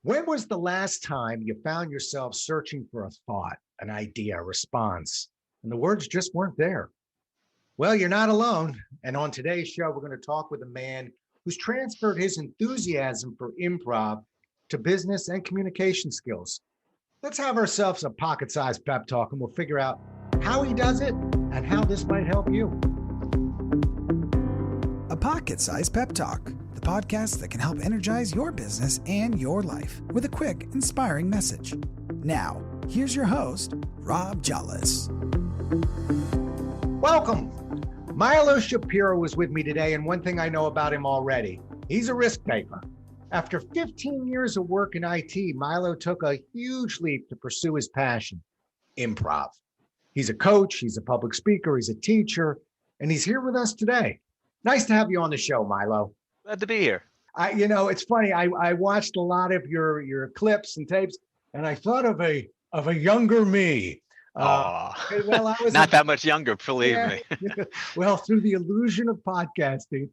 When was the last time you found yourself searching for a thought, an idea, a response, and the words just weren't there? Well, you're not alone. And on today's show, we're going to talk with a man who's transferred his enthusiasm for improv to business and communication skills. Let's have ourselves a pocket sized pep talk and we'll figure out how he does it and how this might help you. A Pocket Sized Pep Talk, the podcast that can help energize your business and your life with a quick, inspiring message. Now, here's your host, Rob Jollis. Welcome. Milo Shapiro is with me today, and one thing I know about him already, he's a risk taker. After 15 years of work in IT, Milo took a huge leap to pursue his passion, improv. He's a coach, he's a public speaker, he's a teacher, and he's here with us today. Nice to have you on the show, Milo. Glad to be here. It's funny. I watched a lot of your clips and tapes, and I thought of a younger me. Well, I was not that much younger, believe me. Well, through the illusion of podcasting.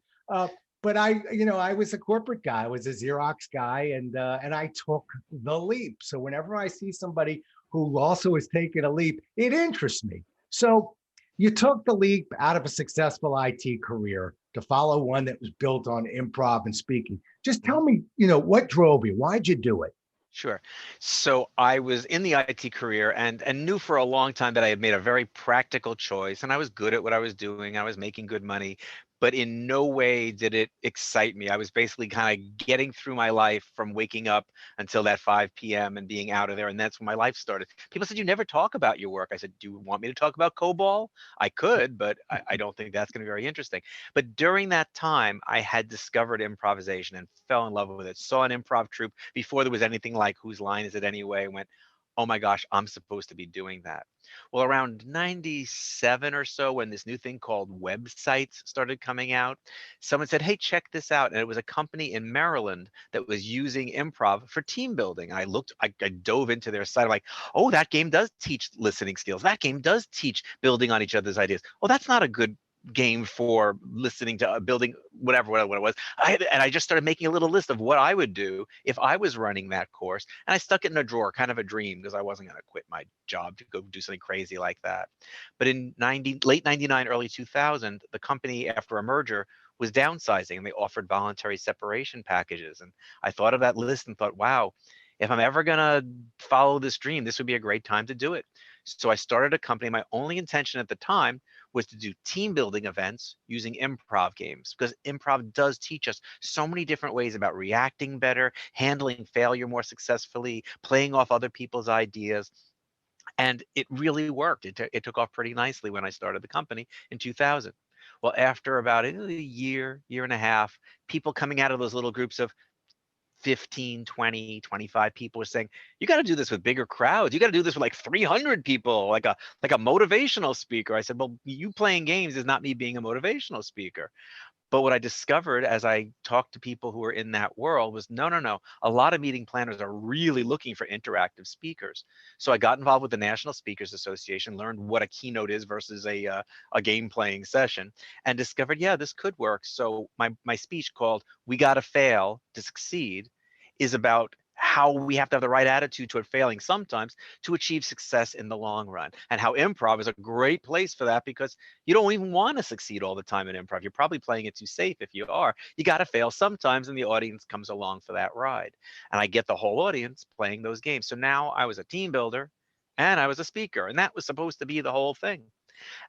But I was a corporate guy. I was a Xerox guy, and I took the leap. So whenever I see somebody who also has taken a leap, it interests me. So you took the leap out of a successful IT career to follow one that was built on improv and speaking. Just tell me, what drove you? Why'd you do it? Sure. So I was in the IT career and knew for a long time that I had made a very practical choice and I was good at what I was doing. I was making good money, but in no way did it excite me. I was basically kind of getting through my life from waking up until that 5 p.m. and being out of there. And that's when my life started. People said, you never talk about your work. I said, do you want me to talk about COBOL? I could, but I don't think that's going to be very interesting. But during that time, I had discovered improvisation and fell in love with it. Saw an improv troupe before there was anything like Whose Line Is It Anyway? And went, oh my gosh, I'm supposed to be doing that. Well, around 97 or so, when this new thing called websites started coming out, someone said, hey, check this out. And it was a company in Maryland that was using improv for team building. I dove into their site. I'm like, oh, that game does teach listening skills. That game does teach building on each other's ideas. Oh, that's not a good game for listening to building whatever it was. I just started making a little list of what I would do if I was running that course. And I stuck it in a drawer, kind of a dream, because I wasn't going to quit my job to go do something crazy like that. But in late 99, early 2000, the company, after a merger, was downsizing and they offered voluntary separation packages. And I thought of that list and thought, wow, if I'm ever going to follow this dream, this would be a great time to do it. So I started a company. My only intention at the time was to do team building events using improv games, because improv does teach us so many different ways about reacting better, handling failure more successfully, playing off other people's ideas. And it really worked. It took off pretty nicely when I started the company in 2000. Well, after about a year and a half, people coming out of those little groups of 15, 20, 25 people were saying, you got to do this with bigger crowds. You got to do this with like 300 people, like a motivational speaker. I said, well, you playing games is not me being a motivational speaker. But what I discovered as I talked to people who were in that world was, no. A lot of meeting planners are really looking for interactive speakers. So I got involved with the National Speakers Association, learned what a keynote is versus a game playing session, and discovered, yeah, this could work. So my speech called "We Gotta Fail to Succeed" is about how we have to have the right attitude toward failing sometimes to achieve success in the long run, and how improv is a great place for that, because you don't even want to succeed all the time in improv. You're probably playing it too safe. If you are, you got to fail sometimes, and the audience comes along for that ride. And I get the whole audience playing those games. So now I was a team builder and I was a speaker, and that was supposed to be the whole thing.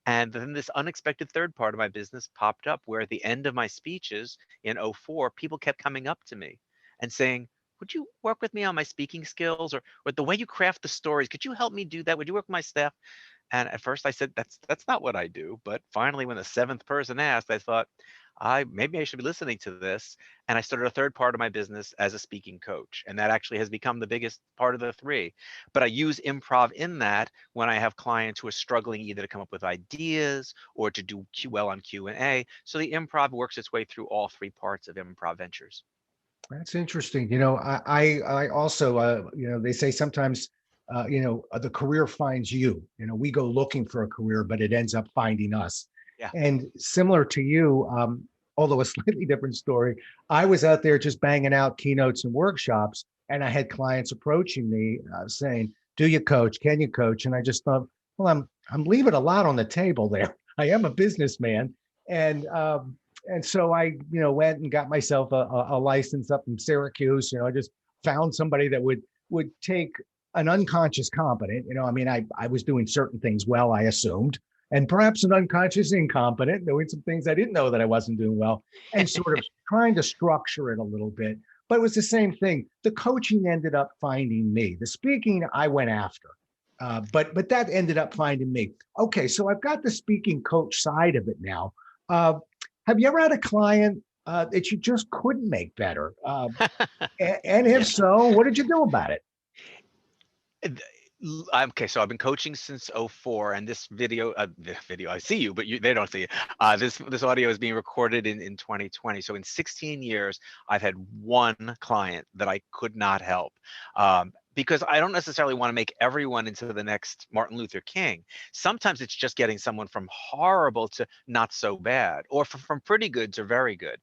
And then this unexpected third part of my business popped up, where at the end of my speeches in '04, people kept coming up to me and saying, would you work with me on my speaking skills, or the way you craft the stories? Could you help me do that? Would you work with my staff? And at first I said, that's not what I do. But finally, when the seventh person asked, I thought, maybe I should be listening to this. And I started a third part of my business as a speaking coach. And that actually has become the biggest part of the three. But I use improv in that when I have clients who are struggling either to come up with ideas or to do well on Q&A. So the improv works its way through all three parts of Improv Ventures. That's interesting. I also, they say sometimes, the career finds you. We go looking for a career, but it ends up finding us. Yeah. And similar to you, although a slightly different story, I was out there just banging out keynotes and workshops, And I had clients approaching me saying, do you coach? Can you coach? And I just thought, well, I'm leaving a lot on the table there. I am a businessman. And so I, went and got myself a license up in Syracuse. I just found somebody that would take an unconscious competent. I was doing certain things well, I assumed, and perhaps an unconscious incompetent, doing some things I didn't know that I wasn't doing well, and sort of trying to structure it a little bit. But it was the same thing. The coaching ended up finding me. The speaking I went after, but that ended up finding me. Okay, so I've got the speaking coach side of it now. Have you ever had a client that you just couldn't make better? And if so, what did you do about it? Okay, so I've been coaching since '04, and this video, I see you, but they don't see it. This audio is being recorded in 2020. So in 16 years, I've had one client that I could not help. Because I don't necessarily want to make everyone into the next Martin Luther King. Sometimes it's just getting someone from horrible to not so bad, or from pretty good to very good.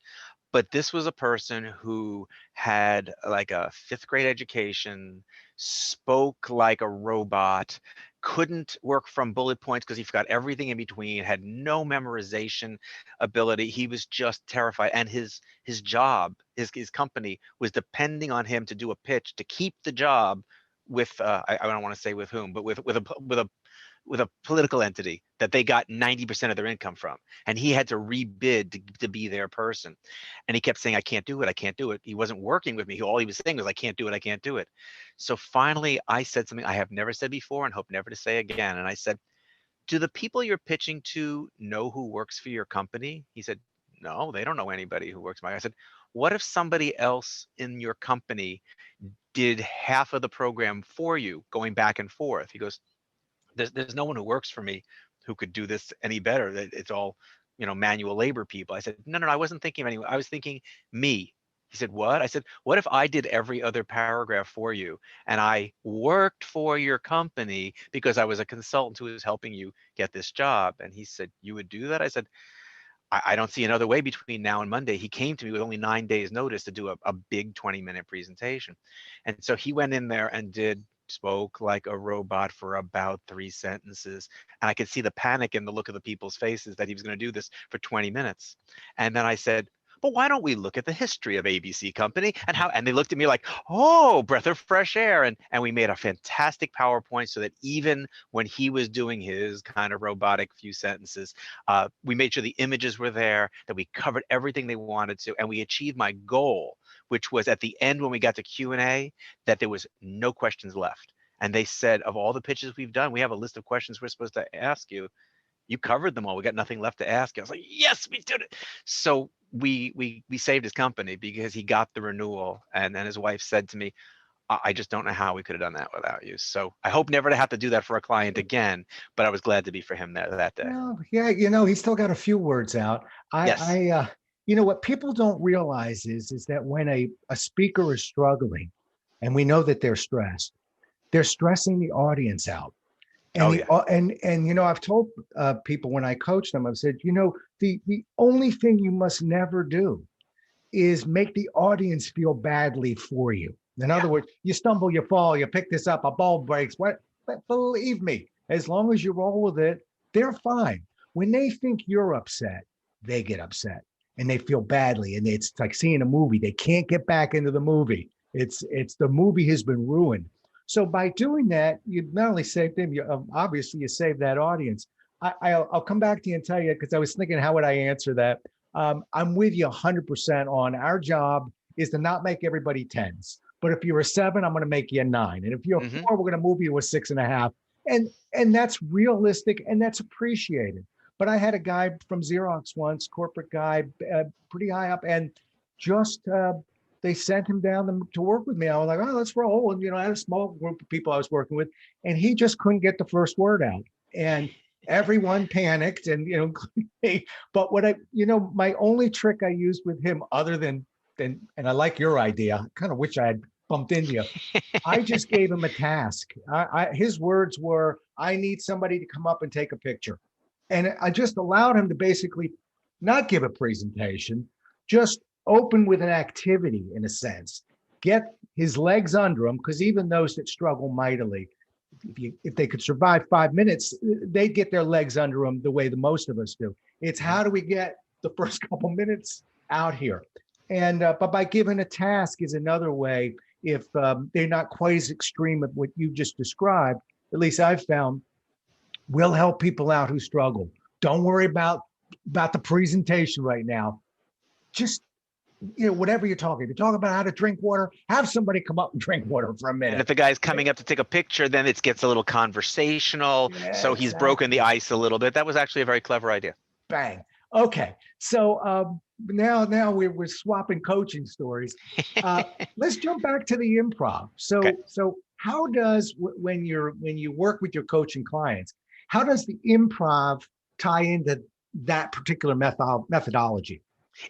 But this was a person who had like a 5th grade education, spoke like a robot, couldn't work from bullet points because he forgot everything in between, had no memorization ability. He was just terrified. And his job, his company was depending on him to do a pitch to keep the job with, I don't want to say with whom, but with a political entity that they got 90% of their income from. And he had to rebid to be their person. And he kept saying, I can't do it. I can't do it. He wasn't working with me. All he was saying was, I can't do it. I can't do it. So finally I said something I have never said before and hope never to say again. And I said, do the people you're pitching to know who works for your company? He said, no, they don't know anybody who works for my. I said, what if somebody else in your company did half of the program for you, going back and forth? He goes, there's no one who works for me who could do this any better. It's all, manual labor people. I said, no, I wasn't thinking of anyone. I was thinking me. He said, what? I said, what if I did every other paragraph for you and I worked for your company because I was a consultant who was helping you get this job? And he said, you would do that? I said, I don't see another way between now and Monday. He came to me with only 9 days notice to do a big 20-minute presentation. And so he went in there and spoke like a robot for about 3 sentences. And I could see the panic in the look of the people's faces that he was going to do this for 20 minutes. And then I said, but why don't we look at the history of ABC Company and they looked at me like, oh, breath of fresh air. And we made a fantastic PowerPoint so that even when he was doing his kind of robotic few sentences, we made sure the images were there, that we covered everything they wanted to, and we achieved my goal, which was at the end when we got to Q&A, that there was no questions left. And they said, of all the pitches we've done, we have a list of questions we're supposed to ask you. You covered them all. We got nothing left to ask. I was like, yes, we did it. So we saved his company because he got the renewal. And then his wife said to me, I just don't know how we could have done that without you. So I hope never to have to do that for a client again, but I was glad to be for him there that day. Well, yeah, he's still got a few words out. Yes. What people don't realize is that when a speaker is struggling, and we know that they're stressing the audience out. And I've told people when I coach them, I've said, the only thing you must never do is make the audience feel badly for you. In other words, you stumble, you fall, you pick this up, a bulb breaks. What? But believe me, as long as you roll with it, they're fine. When they think you're upset, they get upset and they feel badly. And it's like seeing a movie. They can't get back into the movie. It's the movie has been ruined. So by doing that, you not only save them, obviously you save that audience. I'll come back to you and tell you, because I was thinking, how would I answer that? I'm with you 100% on our job is to not make everybody 10s. But if you're a 7, I'm going to make you a 9. And if you're a 4, we're going to move you to a 6.5. And that's realistic and that's appreciated. But I had a guy from Xerox once, corporate guy, pretty high up, and just they sent him down to work with me. I was like, oh, let's roll. And, I had a small group of people I was working with, and he just couldn't get the first word out. And everyone panicked and, including me. But my only trick I used with him, other than, and I like your idea, I kind of wish I had bumped into you. I just gave him a task. His words were, I need somebody to come up and take a picture. And I just allowed him to basically not give a presentation, just open with an activity in a sense. get his legs under him, because even those that struggle mightily, if they could survive 5 minutes, they'd get their legs under them the way the most of us do. It's how do we get the first couple minutes out here? And but by giving a task is another way. If they're not quite as extreme of what you just described, at least I've found, will help people out who struggle. Don't worry about the presentation right now. Just whatever you're talking. If you're talking about how to drink water, have somebody come up and drink water for a And minute. if the guy's coming up to take a picture, then it gets a little conversational. Yeah, so he's broken the ice a little bit. That was actually a very clever idea. Bang. Okay. So now we're swapping coaching stories. Let's jump back to the improv. So Okay. so how does when you work with your coaching clients, how does the improv tie into that particular methodology?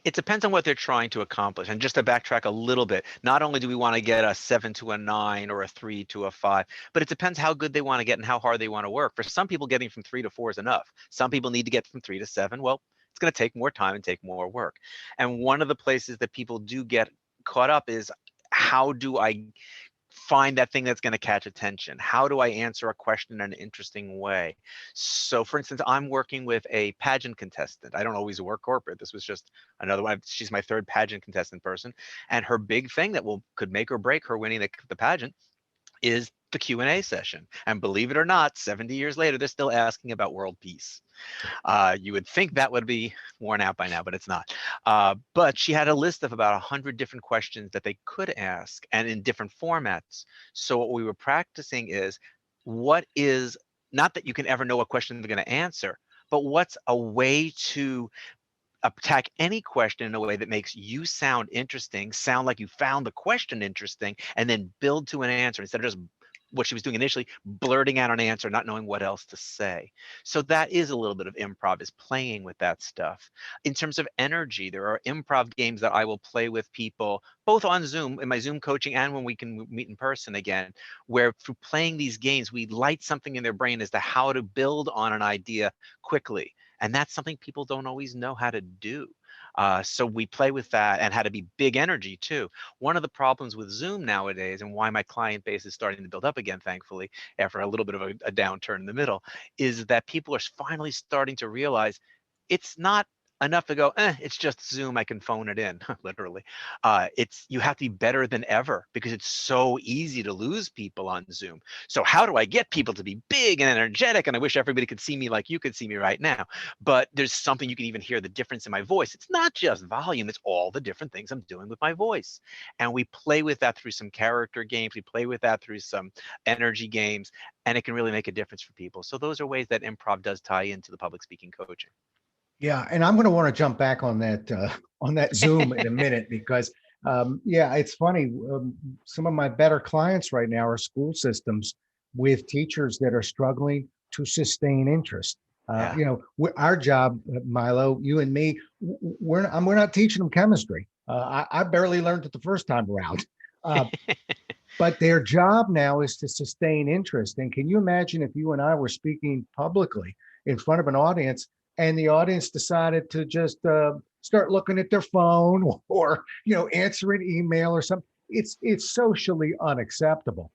It depends on what they're trying to accomplish. And just to backtrack a little bit, not only do we want to get a 7 to a 9 or a 3 to a 5, but it depends how good they want to get and how hard they want to work. For some people, getting from 3 to 4 is enough. Some people need to get from 3 to 7. Well, it's going to take more time and take more work. And one of the places that people do get caught up is, how do I find that thing that's going to catch attention? How do I answer a question in an interesting way? So for instance, I'm working with a pageant contestant. I don't always work corporate. This was just another one. She's my third pageant contestant person. And her big thing that could make or break her winning the pageant is the Q&A session. And believe it or not, 70 years later, they're still asking about world peace. You would think that would be worn out by now, but it's not. But she had a list of about 100 different questions that they could ask, and in different formats. So what we were practicing is, what is, not that you can ever know what question they're going to answer, but what's a way to attack any question in a way that makes you sound interesting, sound like you found the question interesting, and then build to an answer instead of just what she was doing initially, blurting out an answer, not knowing what else to say. So that is a little bit of improv, is playing with that stuff. In terms of energy, there are improv games that I will play with people, both on Zoom, in my Zoom coaching, and when we can meet in person again, where through playing these games, we light something in their brain as to how to build on an idea quickly. And that's something people don't always know how to do. So we play with that, and how to be big energy too. One of the problems with Zoom nowadays, and why my client base is starting to build up again, thankfully, after a little bit of a downturn in the middle, is that people are finally starting to realize it's not enough to go, it's just Zoom, I can phone it in, literally. You have to be better than ever, because it's so easy to lose people on Zoom. So how do I get people to be big and energetic? And I wish everybody could see me like you could see me right now. But there's something, you can even hear the difference in my voice. It's not just volume, it's all the different things I'm doing with my voice. And we play with that through some character games. We play with that through some energy games, and it can really make a difference for people. So those are ways that improv does tie into the public speaking coaching. Yeah, and I'm going to want to jump back on that Zoom in a minute, because yeah, it's funny. Some of my better clients right now are school systems with teachers that are struggling to sustain interest. Yeah. Our job, Milo, you and me, we're not teaching them chemistry. I barely learned it the first time around. But their job now is to sustain interest. And can you imagine if you and I were speaking publicly in front of an audience, and the audience decided to just start looking at their phone, or answer an email or something? It's socially unacceptable.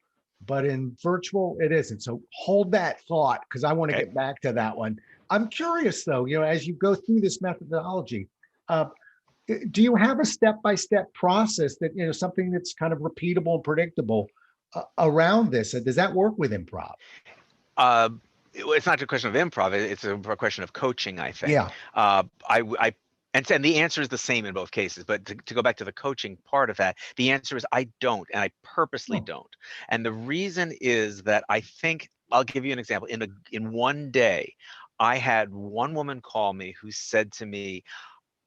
But in virtual, it isn't. So hold that thought, because I want to get back to that one. I'm curious though, as you go through this methodology, do you have a step-by-step process that, something that's kind of repeatable and predictable around this? Does that work with improv? It's not a question of improv. It's a question of coaching, I think. Yeah. And the answer is the same in both cases. But to go back to the coaching part of that, the answer is I don't, and I purposely don't. And the reason is that I think, I'll give you an example. In one day, I had one woman call me who said to me,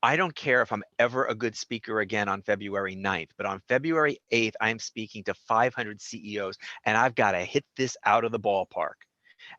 I don't care if I'm ever a good speaker again on February 9th, but on February 8th, I'm speaking to 500 CEOs, and I've got to hit this out of the ballpark.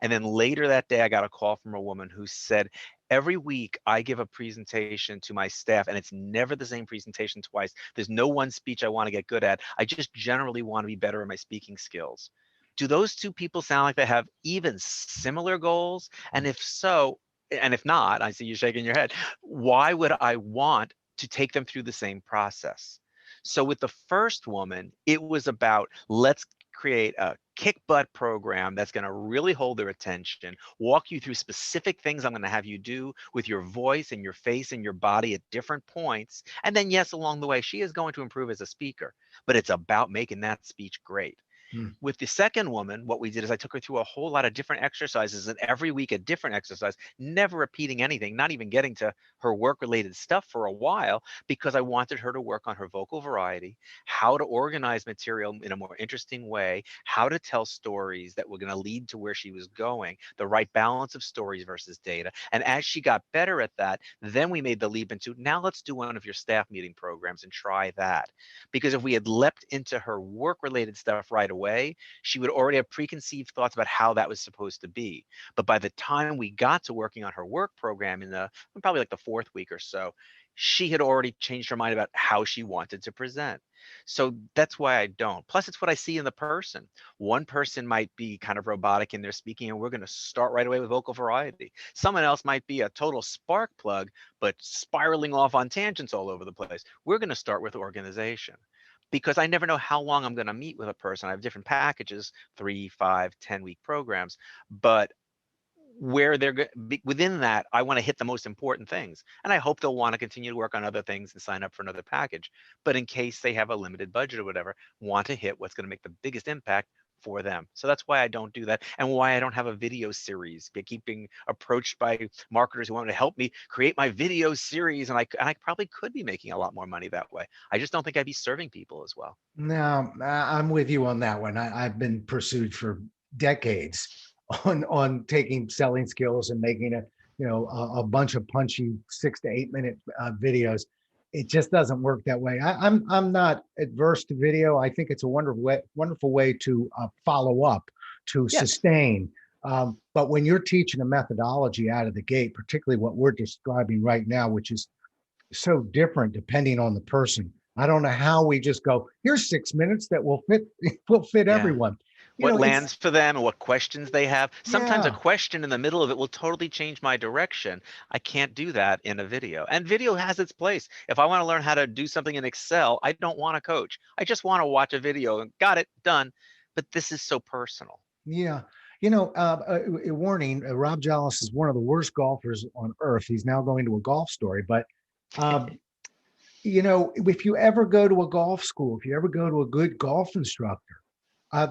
And then later that day, I got a call from a woman who said, every week I give a presentation to my staff, and it's never the same presentation twice. There's no one speech I want to get good at. I just generally want to be better at my speaking skills. Do those two people sound like they have even similar goals? And if so, and if not, I see you shaking your head, why would I want to take them through the same process? So with the first woman, it was about, let's create a kick butt program that's going to really hold their attention, walk you through specific things I'm going to have you do with your voice and your face and your body at different points. And then, yes, along the way, she is going to improve as a speaker, but it's about making that speech great. Hmm. With the second woman, what we did is I took her through a whole lot of different exercises, and every week a different exercise, never repeating anything, not even getting to her work related stuff for a while, because I wanted her to work on her vocal variety, how to organize material in a more interesting way, how to tell stories that were going to lead to where she was going, the right balance of stories versus data. And as she got better at that, then we made the leap into, now let's do one of your staff meeting programs and try that. Because if we had leapt into her work related stuff right away, she would already have preconceived thoughts about how that was supposed to be. But by the time we got to working on her work program in probably like the fourth week or so, she had already changed her mind about how she wanted to present. So that's why I don't. Plus, it's what I see in the person. One person might be kind of robotic in their speaking, and we're going to start right away with vocal variety. Someone else might be a total spark plug, but spiraling off on tangents all over the place. We're going to start with organization, because I never know how long I'm going to meet with a person. I have different packages, 3, 5, 10-week programs, but where they're within that, I want to hit the most important things. And I hope they'll want to continue to work on other things and sign up for another package. But in case they have a limited budget or whatever, want to hit what's going to make the biggest impact for them. So that's why I don't do that, and why I don't have a video series. I keep being approached by marketers who want to help me create my video series, and I probably could be making a lot more money that way. I just don't think I'd be serving people as well. No, I'm with you on that one. I've been pursued for decades on taking selling skills and making a bunch of punchy 6 to 8 minute videos. It just doesn't work that way. I'm not adverse to video. I think it's a wonderful way to follow up, to Yes. sustain. But when you're teaching a methodology out of the gate, particularly what we're describing right now, which is so different depending on the person, I don't know how we just go, here's 6 minutes that will fit Yeah. everyone. What lands for them and what questions they have. Sometimes a Yeah. question in the middle of it will totally change my direction. I can't do that in a video. And video has its place. If I want to learn how to do something in Excel, I don't want a coach. I just want to watch a video and got it done. But this is so personal. Yeah. A warning, Rob Jallis is one of the worst golfers on earth. He's now going to a golf story. But, if you ever go to a golf school, if you ever go to a good golf instructor,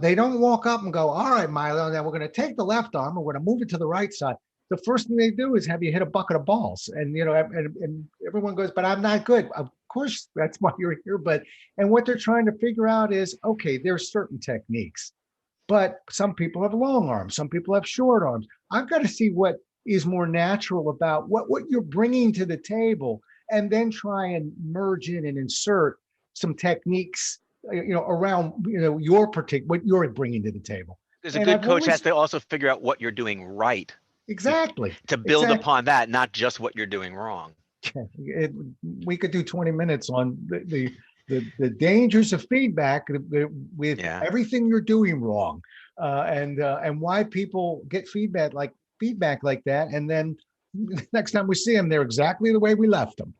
they don't walk up and go, all right, Milo, now we're going to take the left arm and we're going to move it to the right side. The first thing they do is have you hit a bucket of balls. And, and everyone goes, but I'm not good. Of course, that's why you're here. And what they're trying to figure out is, okay, there's certain techniques, but some people have long arms. Some people have short arms. I've got to see what is more natural about what you're bringing to the table, and then try and merge in and insert some techniques around, your particular, what you're bringing to the table. There's a good coach has to also figure out what you're doing right. Exactly. To build upon that, not just what you're doing wrong. We could do 20 minutes on the dangers of feedback with everything you're doing wrong, and why people get feedback like that, and then next time we see them, they're exactly the way we left them.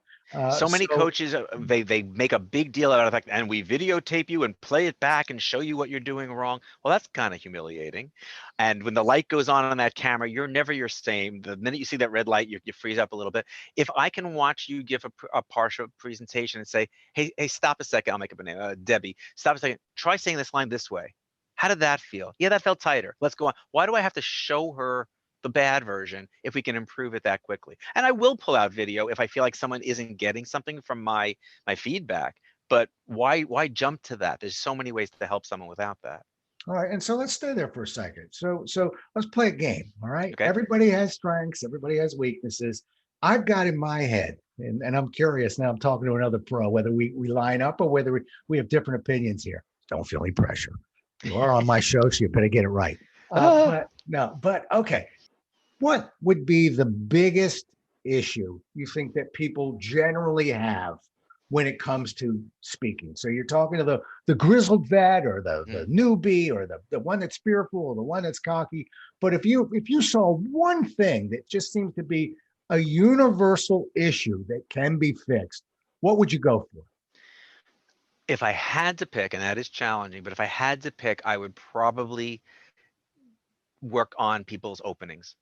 So many coaches, they make a big deal out of it, and we videotape you and play it back and show you what you're doing wrong. Well, that's kind of humiliating. And when the light goes on that camera, you're never your same. The minute you see that red light, you freeze up a little bit. If I can watch you give a partial presentation and say, hey, stop a second, I'll make up a name, Debbie, stop a second, try saying this line this way. How did that feel? Yeah, that felt tighter. Let's go on. Why do I have to show her the bad version if we can improve it that quickly? And I will pull out video if I feel like someone isn't getting something from my feedback. But why jump to that? There's so many ways to help someone without that. All right, and so let's stay there for a second. So let's play a game. All right. Okay. Everybody has strengths. Everybody has weaknesses. I've got in my head, and I'm curious now. I'm talking to another pro, whether we line up or whether we have different opinions here. Don't feel any pressure. You are on my show, so you better get it right. But okay. What would be the biggest issue you think that people generally have when it comes to speaking? So you're talking to the grizzled vet, or the newbie, or the one that's fearful, or the one that's cocky. But if you saw one thing that just seems to be a universal issue that can be fixed, what would you go for? If I had to pick, and that is challenging, but if I had to pick, I would probably work on people's openings,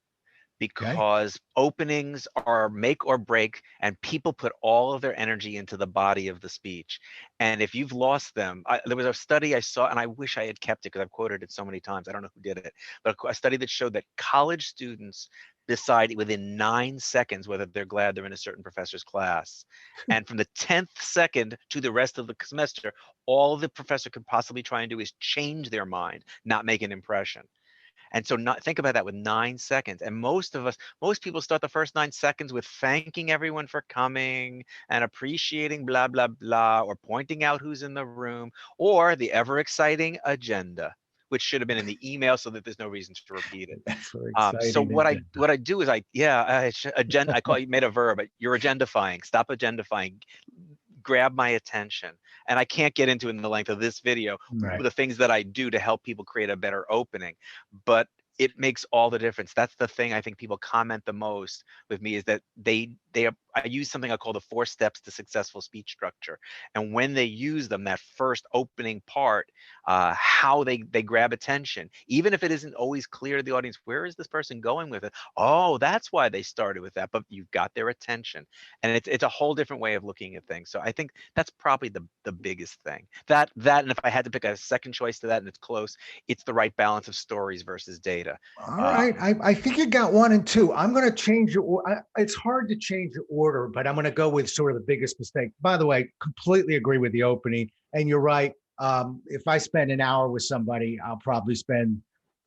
Okay. because openings are make or break, and people put all of their energy into the body of the speech. And if you've lost them, there was a study I saw, and I wish I had kept it because I've quoted it so many times. I don't know who did it, but a study that showed that college students decide within 9 seconds whether they're glad they're in a certain professor's class. And from the 10th second to the rest of the semester, all the professor could possibly try and do is change their mind, not make an impression. And so not think about that with 9 seconds. And most people start the first 9 seconds with thanking everyone for coming and appreciating blah, blah, blah, or pointing out who's in the room, or the ever exciting agenda, which should have been in the email so that there's no reason to repeat it. That's very So exciting. what I do is agenda. I call you made a verb. You're agendifying. Stop agendifying. Grab my attention. And I can't get into in the length of this video Right. the things that I do to help people create a better opening, but it makes all the difference. That's the thing I think people comment the most with me, is that I use something I call the 4 steps to successful speech structure. And when they use them, that first opening part, how they grab attention, even if it isn't always clear to the audience, where is this person going with it? Oh, that's why they started with that, but you've got their attention. And it's a whole different way of looking at things. So I think that's probably the biggest thing. That and if I had to pick a second choice to that, and it's close, it's the right balance of stories versus data. All right. I think you got 1 and 2. I'm going to change it. It's hard to change the order, but I'm going to go with sort of the biggest mistake. By the way, completely agree with the opening. And you're right. If I spend an hour with somebody, I'll probably spend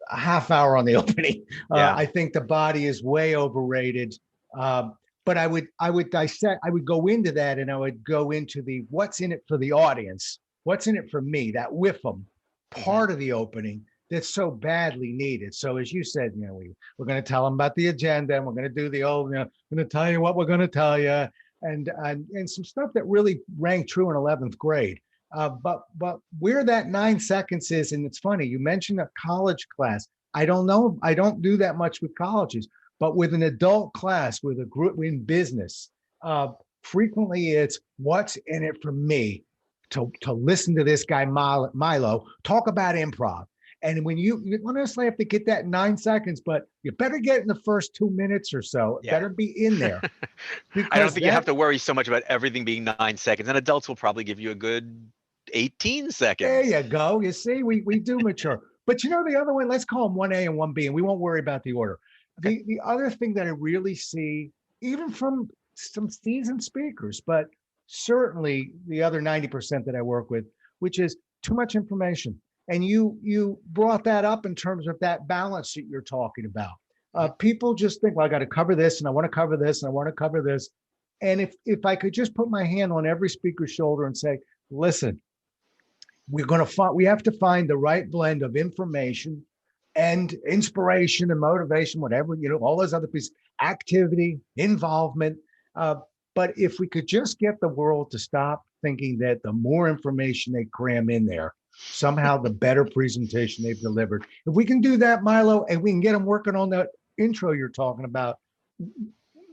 a half hour on the opening. Yeah. I think the body is way overrated. But I would dissect, I would go into that, and I would go into what's in it for the audience, what's in it for me, that with them part of the opening that's so badly needed. So as you said, we're going to tell them about the agenda, and we're going to do the old, I'm going to tell you what we're going to tell you, and some stuff that really rang true in 11th grade. But where that 9 seconds is, and it's funny, you mentioned a college class. I don't know. I don't do that much with colleges, but with an adult class, with a group in business, frequently it's what's in it for me to listen to this guy Milo talk about improv. And when you honestly have to get that 9 seconds, but you better get in the first 2 minutes or so. It better be in there. I don't think you have to worry so much about everything being 9 seconds. And adults will probably give you a good 18 seconds. There you go. You see, we do mature. But the other one, let's call them 1A and 1B, and we won't worry about the order. Okay. The other thing that I really see, even from some seasoned speakers, but certainly the other 90% that I work with, which is too much information. And you brought that up in terms of that balance that you're talking about. People just think, well, I got to cover this, and I want to cover this, and I want to cover this. And if I could just put my hand on every speaker's shoulder and say, listen, we have to find the right blend of information and inspiration and motivation, whatever, all those other pieces, activity, involvement. But if we could just get the world to stop thinking that the more information they cram in there, somehow the better presentation they've delivered. If we can do that, Milo, and we can get them working on that intro you're talking about,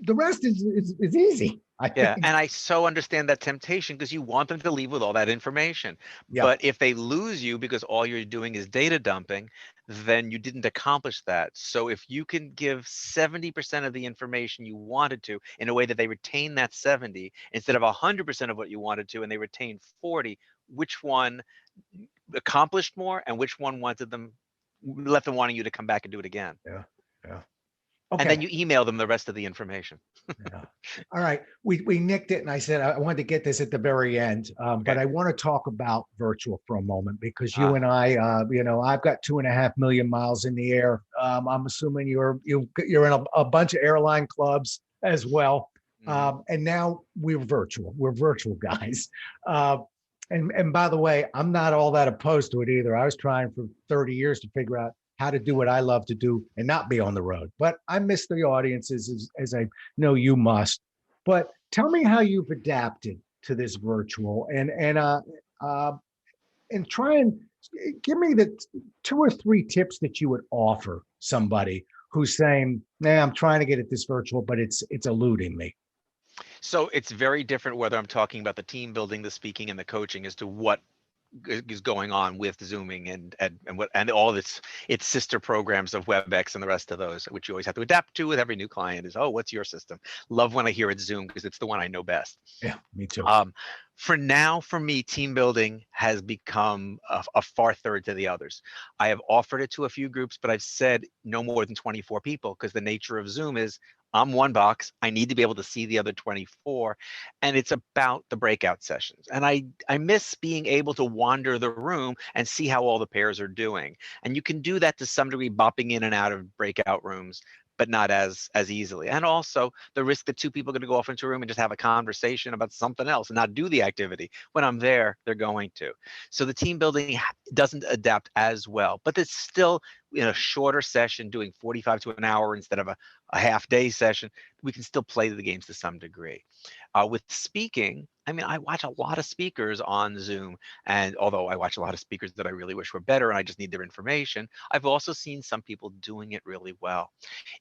the rest is easy. Yeah, and I so understand that temptation, because you want them to leave with all that information. Yeah. But if they lose you because all you're doing is data dumping, then you didn't accomplish that. So if you can give 70% of the information you wanted to in a way that they retain that 70 instead of 100% of what you wanted to, and they retain 40, which one accomplished more and which one left them wanting you to come back and do it again? Yeah. Okay. And then you email them the rest of the information. Yeah. All right. We nicked it. And I said, I wanted to get this at the very end, but I want to talk about virtual for a moment, because you and I, I've got 2.5 million miles in the air. I'm assuming you're in a bunch of airline clubs as well. And now we're virtual. We're virtual guys. And by the way, I'm not all that opposed to it either. I was trying for 30 years to figure out how to do what I love to do and not be on the road. But I miss the audiences, as I know you must. But tell me how you've adapted to this virtual, and try and give me the 2 or 3 tips that you would offer somebody who's saying, I'm trying to get at this virtual, but it's eluding me. So it's very different whether I'm talking about the team building, the speaking, and the coaching as to what is going on with Zooming and all of its sister programs of WebEx and the rest of those, which you always have to adapt to with every new client is, oh, what's your system? Love when I hear it's Zoom because it's the one I know best. Yeah, me too. For now, for me, team building has become a far third to the others. I have offered it to a few groups, but I've said no more than 24 people because the nature of Zoom is I'm one box. I need to be able to see the other 24. And it's about the breakout sessions. And I miss being able to wander the room and see how all the pairs are doing. And you can do that to some degree, bopping in and out of breakout rooms, but not as easily. And also the risk that two people are going to go off into a room and just have a conversation about something else and not do the activity. When I'm there, they're going to. So the team building doesn't adapt as well, but it's still in a shorter session, doing 45 to an hour instead of a half day session, we can still play the games to some degree. With speaking, I mean, I watch a lot of speakers on Zoom, and although I watch a lot of speakers that I really wish were better and I just need their information, I've also seen some people doing it really well.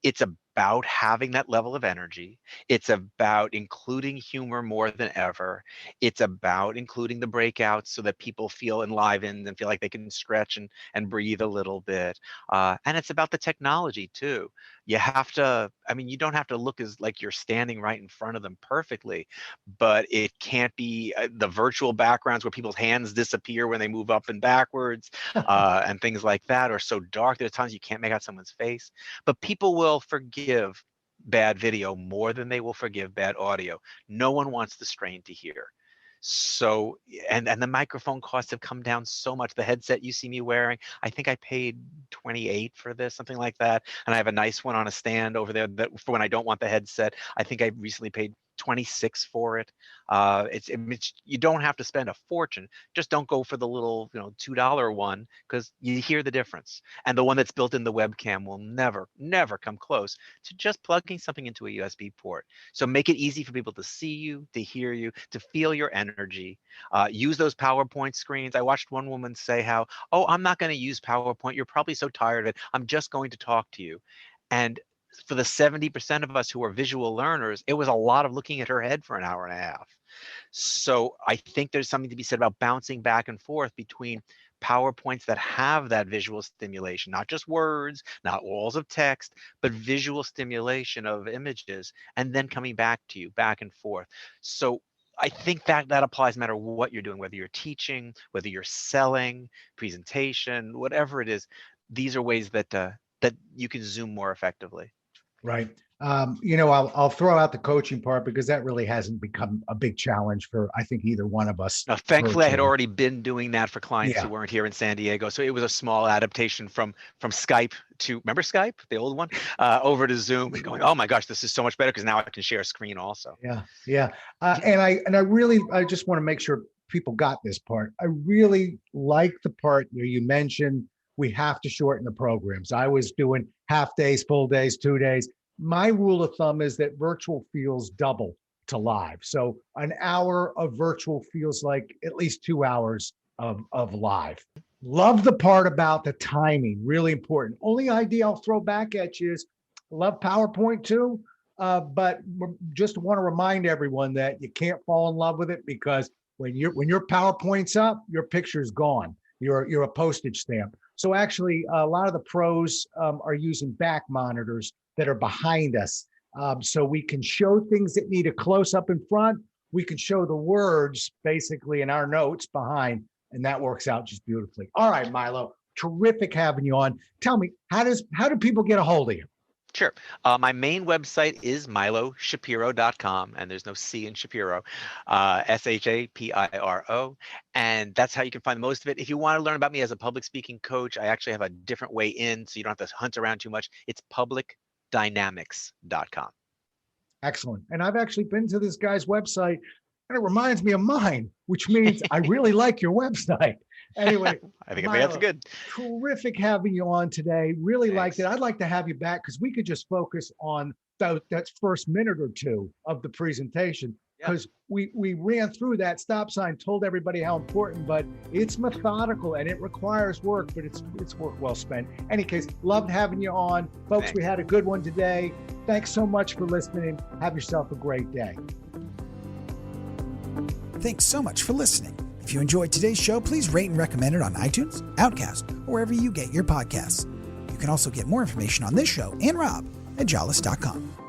It's about having that level of energy. It's about including humor more than ever. It's about including the breakouts so that people feel enlivened and feel like they can stretch and breathe a little bit. And it's about the technology too. You have to, I mean, you don't have to look as like you're standing right in front of them perfectly, but it can't be the virtual backgrounds where people's hands disappear when they move up and backwards and things like that are so dark. There's times you can't make out someone's face, but people will forgive bad video more than they will forgive bad audio. No one wants the strain to hear. So, and the microphone costs have come down so much. The headset you see me wearing, I think I paid 28 for this, something like that. And I have a nice one on a stand over there that for when I don't want the headset. I think I recently paid 26 for it. It's you don't have to spend a fortune. Just don't go for the little, $2 one because you hear the difference. And the one that's built in the webcam will never come close to just plugging something into a USB port. So make it easy for people to see you, to hear you, to feel your energy. Use those PowerPoint screens. I watched one woman say how, oh, I'm not going to use PowerPoint. You're probably so tired of it. I'm just going to talk to you. And for the 70% of us who are visual learners, it was a lot of looking at her head for an hour and a half. So I think there's something to be said about bouncing back and forth between PowerPoints that have that visual stimulation, not just words, not walls of text, but visual stimulation of images, and then coming back to you, back and forth. So I think that applies no matter what you're doing, whether you're teaching, whether you're selling, presentation, whatever it is. These are ways that you can Zoom more effectively. Right. I'll throw out the coaching part because that really hasn't become a big challenge for, I think, either one of us. Now, thankfully, I had already been doing that for clients who weren't here in San Diego. So it was a small adaptation from Skype to, remember Skype, the old one, over to Zoom and going, oh my gosh, this is so much better because now I can share a screen also. Yeah. And I just want to make sure people got this part. I really like the part where you mentioned we have to shorten the programs. I was doing half days, full days, 2 days. My rule of thumb is that virtual feels double to live. So an hour of virtual feels like at least 2 hours of live. Love the part about the timing, really important. Only idea I'll throw back at you is love PowerPoint too, but just want to remind everyone that you can't fall in love with it because when your PowerPoint's up, your picture's gone. You're a postage stamp. So actually, a lot of the pros are using back monitors that are behind us. So we can show things that need a close up in front. We can show the words basically in our notes behind, and that works out just beautifully. All right, Milo, terrific having you on. Tell me, how do people get a hold of you? Sure. My main website is miloshapiro.com, and there's no C in Shapiro, Shapiro. And that's how you can find most of it. If you want to learn about me as a public speaking coach, I actually have a different way in, so you don't have to hunt around too much. It's publicdynamics.com. Excellent. And I've actually been to this guy's website, and it reminds me of mine, which means I really like your website. Anyway, I think that's good. Terrific having you on today. Really Thanks. liked it. I'd like to have you back because we could just focus on that first minute or two of the presentation because we ran through that stop sign, told everybody how important, but it's methodical and it requires work, but it's work well spent. Any case, loved having you on. Folks, Thanks. We had a good one today. Thanks so much for listening. Have yourself a great day. Thanks so much for listening. If you enjoyed today's show, please rate and recommend it on iTunes, Outcast, or wherever you get your podcasts. You can also get more information on this show and Rob at jollis.com.